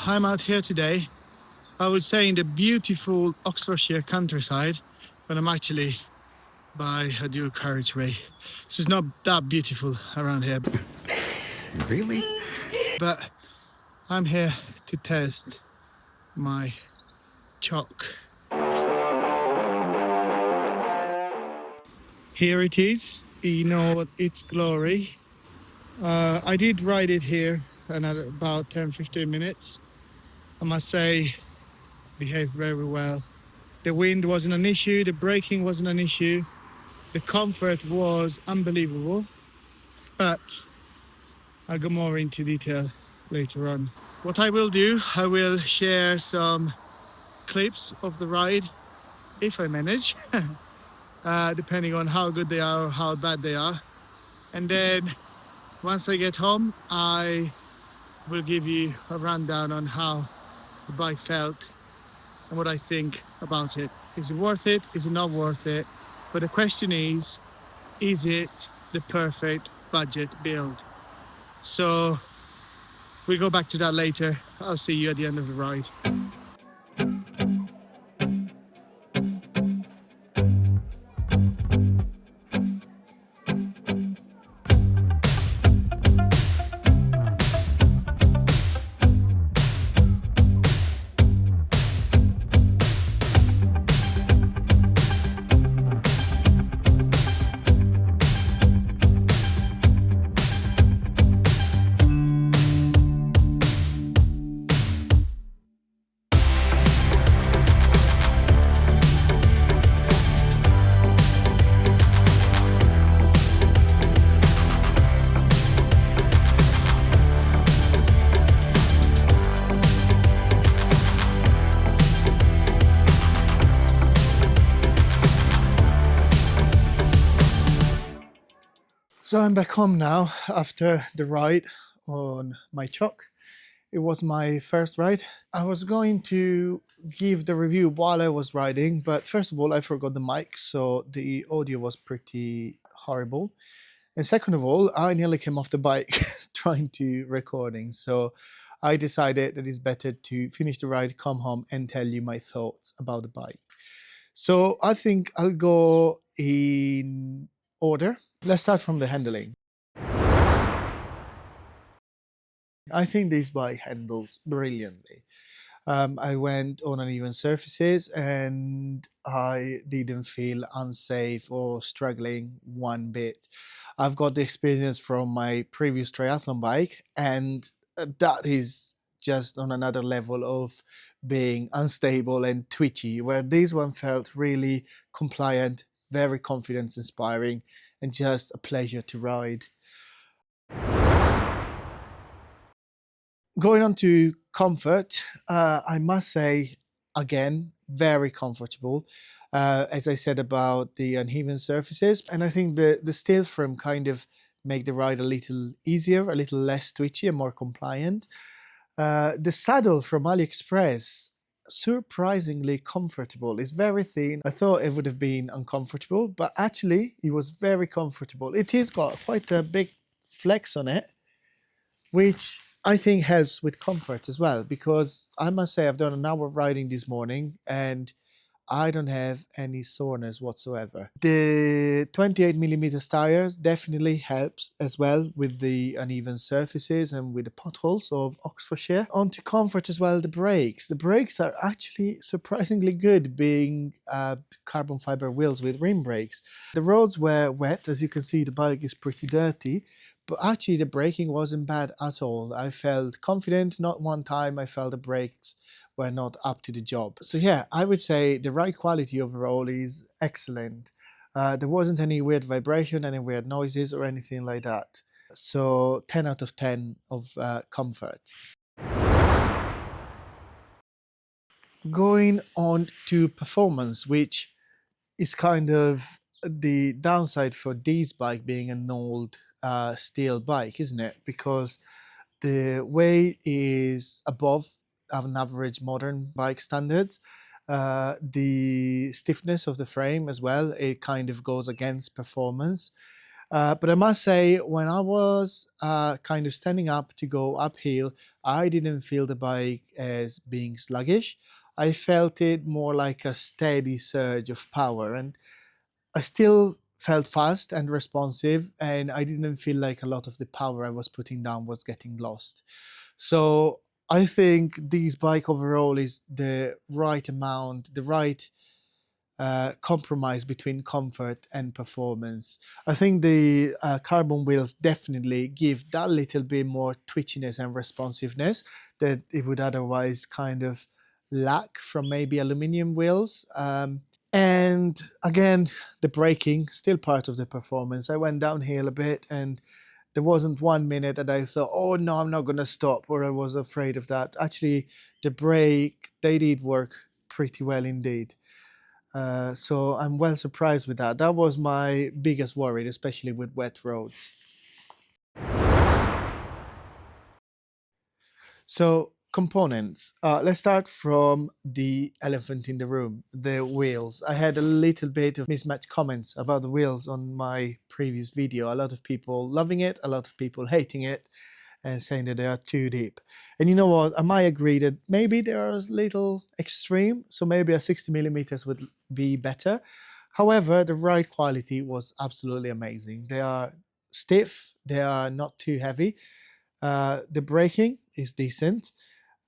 I'm out here today, I would say in the beautiful Oxfordshire countryside, but I'm actually by a dual carriageway. So it's not that beautiful around here. Really? But I'm here to test my Ciöcc. Here it is in all its glory. I did ride it here and at about 10-15 minutes. I must say, behaved very well. The wind wasn't an issue, the braking wasn't an issue, the comfort was unbelievable, but I'll go more into detail later on. What I will do, I will share some clips of the ride, if I manage, depending on how good they are or how bad they are. And then once I get home, I will give you a rundown on how the bike felt and what I think about it. Is it worth it? Is it not worth it? But the question is it the perfect budget build? So we'll go back to that later. I'll see you at the end of the ride. So I'm back home now after the ride on my Ciöcc. It was my first ride. I was going to give the review while I was riding, but first of all, I forgot the mic, so the audio was pretty horrible. And second of all, I nearly came off the bike trying to recording. So I decided that it's better to finish the ride, come home and tell you my thoughts about the bike. So I think I'll go in order. Let's start from the handling. I think this bike handles brilliantly. I went on uneven surfaces and I didn't feel unsafe or struggling one bit. I've got the experience from my previous triathlon bike, and that is just on another level of being unstable and twitchy, where this one felt really compliant, very confidence inspiring, and just a pleasure to ride. Going on to comfort, I must say, again, very comfortable. As I said about the uneven surfaces, and I think the steel frame kind of make the ride a little easier, a little less twitchy and more compliant. The saddle from AliExpress, surprisingly comfortable. It's very thin. I thought it would have been uncomfortable, but actually it was very comfortable. It has got quite a big flex on it, which I think helps with comfort as well, because I must say I've done an hour of riding this morning and I don't have any soreness whatsoever. The 28mm tires definitely helps as well with the uneven surfaces and with the potholes of Oxfordshire. On to comfort as well, the brakes. The brakes are actually surprisingly good, being carbon fiber wheels with rim brakes. The roads were wet, as you can see the bike is pretty dirty, but actually the braking wasn't bad at all. I felt confident, not one time I felt the brakes were not up to the job. So yeah, I would say the ride quality overall is excellent. There wasn't any weird vibration, any weird noises or anything like that. So 10 out of 10 of comfort. Going on to performance, which is kind of the downside for this bike being an old steel bike, isn't it? Because the weight is above an average modern bike standards. The stiffness of the frame as well, it kind of goes against performance. But I must say, when I was kind of standing up to go uphill, I didn't feel the bike as being sluggish. I felt it more like a steady surge of power, and I still felt fast and responsive, and I didn't feel like a lot of the power I was putting down was getting lost. So I think this bike overall is the right amount, the right compromise between comfort and performance. I think the carbon wheels definitely give that little bit more twitchiness and responsiveness that it would otherwise kind of lack from maybe aluminium wheels. And again, the braking still part of the performance. I went downhill a bit, and there wasn't 1 minute that I thought, "Oh no, I'm not going to stop," or I was afraid of that. Actually, the brake they did work pretty well indeed. So I'm well surprised with that. That was my biggest worry, especially with wet roads. So components. Let's start from the elephant in the room, the wheels. I had a little bit of mismatched comments about the wheels on my previous video. A lot of people loving it, a lot of people hating it, and saying that they are too deep. And you know what? I might agree that maybe they are a little extreme. So maybe a 60 millimeters would be better. However, the ride quality was absolutely amazing. They are stiff. They are not too heavy. The braking is decent.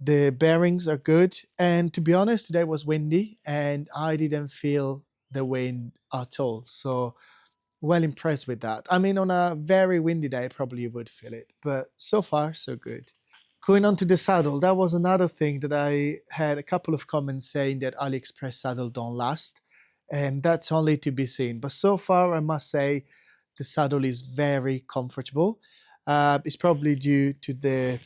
The bearings are good. And to be honest, today was windy and I didn't feel the wind at all. So well impressed with that. I mean, on a very windy day, probably you would feel it, but so far, so good. Going on to the saddle, that was another thing that I had a couple of comments saying that AliExpress saddle don't last, and that's only to be seen. But so far, I must say, the saddle is very comfortable. It's probably due to the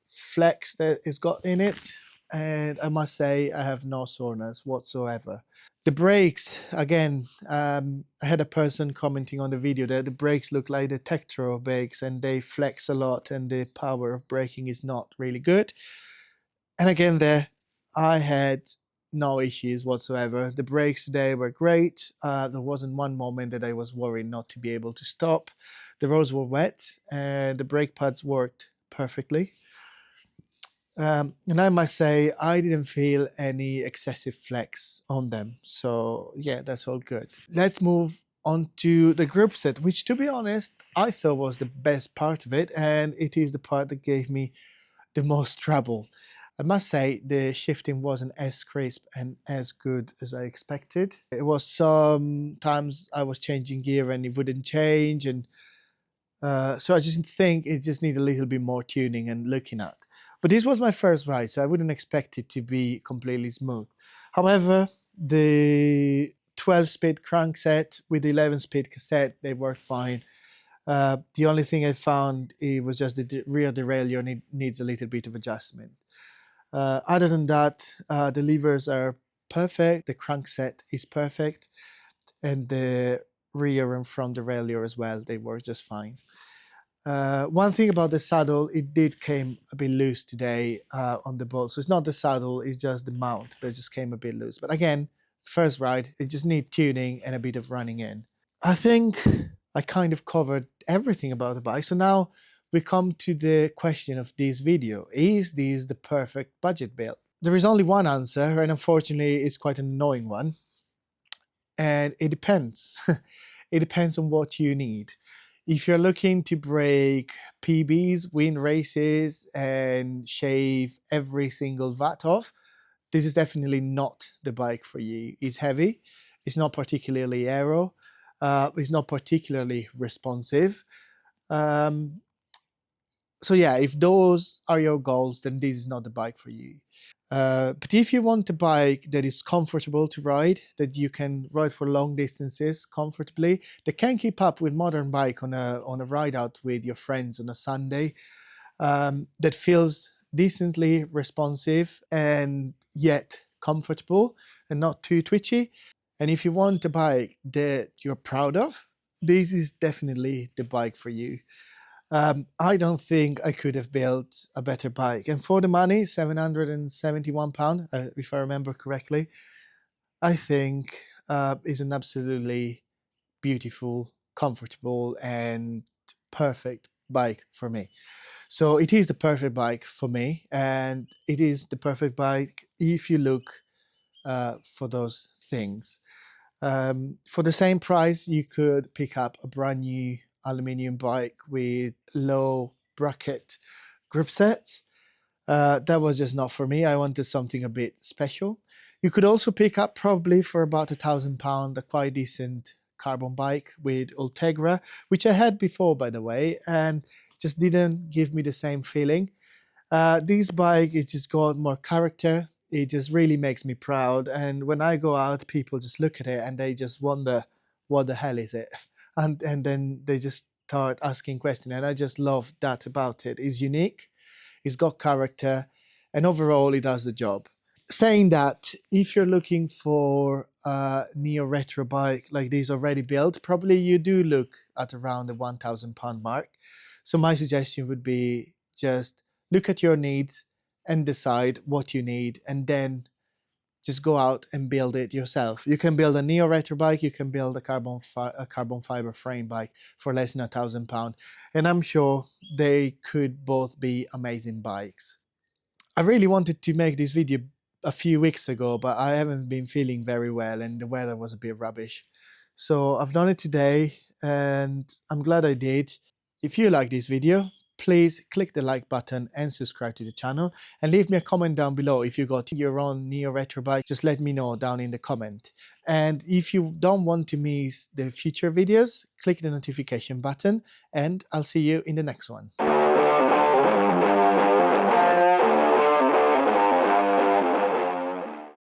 flex that it's got in it, and I must say, I have no soreness whatsoever. The brakes, again, I had a person commenting on the video that the brakes look like the Tektro brakes and they flex a lot and the power of braking is not really good. And again, there, I had no issues whatsoever. The brakes today were great. There wasn't one moment that I was worried not to be able to stop. The roads were wet and the brake pads worked perfectly. And I must say, I didn't feel any excessive flex on them. So, yeah, that's all good. Let's move on to the group set, which, to be honest, I thought was the best part of it. And it is the part that gave me the most trouble. I must say, the shifting wasn't as crisp and as good as I expected. It was sometimes I was changing gear and it wouldn't change. And so I just think it just needs a little bit more tuning and looking at. But this was my first ride, so I wouldn't expect it to be completely smooth. However, the 12-speed crankset with the 11-speed cassette, they worked fine. The only thing I found it was just the rear derailleur needs a little bit of adjustment. Other than that, the levers are perfect. The crankset is perfect, and the rear and front derailleur as well, they work just fine. One thing about the saddle, it did came a bit loose today on the bolt. So it's not the saddle, it's just the mount that just came a bit loose. But again, it's the first ride, it just need tuning and a bit of running in. I think I kind of covered everything about the bike. So now we come to the question of this video. Is this the perfect budget build? There is only one answer, and unfortunately it's quite an annoying one. And it depends. It depends on what you need. If you're looking to break PBs, win races, and shave every single VAT off, this is definitely not the bike for you. It's heavy, it's not particularly aero, it's not particularly responsive. Um, so yeah, if those are your goals, then this is not the bike for you. But if you want a bike that is comfortable to ride, that you can ride for long distances comfortably, that can keep up with modern bike on a ride out with your friends on a Sunday, that feels decently responsive and yet comfortable and not too twitchy. And if you want a bike that you're proud of, this is definitely the bike for you. I don't think I could have built a better bike. And for the money, £771, if I remember correctly, I think is an absolutely beautiful comfortable and perfect bike for me. So it is the perfect bike for me, and it is the perfect bike if you look for those things. For the same price, you could pick up a brand new aluminium bike with low bracket grip sets. That was just not for me. I wanted something a bit special. You could also pick up probably for about £1,000 a quite decent carbon bike with Ultegra, which I had before, by the way, and just didn't give me the same feeling. This bike, it just got more character. It just really makes me proud. And when I go out, people just look at it and they just wonder, what the hell is it? And then they just start asking questions. And I just love that about it. It's unique, it's got character, and overall, it does the job. Saying that, if you're looking for a neo retro bike like this already built, probably you do look at around the £1,000 mark. So my suggestion would be just look at your needs and decide what you need, and then just go out and build it yourself. You can build a neo retro bike, you can build a carbon fiber frame bike for less than £1,000, and I'm sure they could both be amazing bikes. I really wanted to make this video a few weeks ago, but I haven't been feeling very well and the weather was a bit rubbish. So I've done it today and I'm glad I did. If you like this video, please click the like button and subscribe to the channel, and leave me a comment down below. If you got your own neo retro bike, just let me know down in the comment. And if you don't want to miss the future videos, click the notification button and I'll see you in the next one.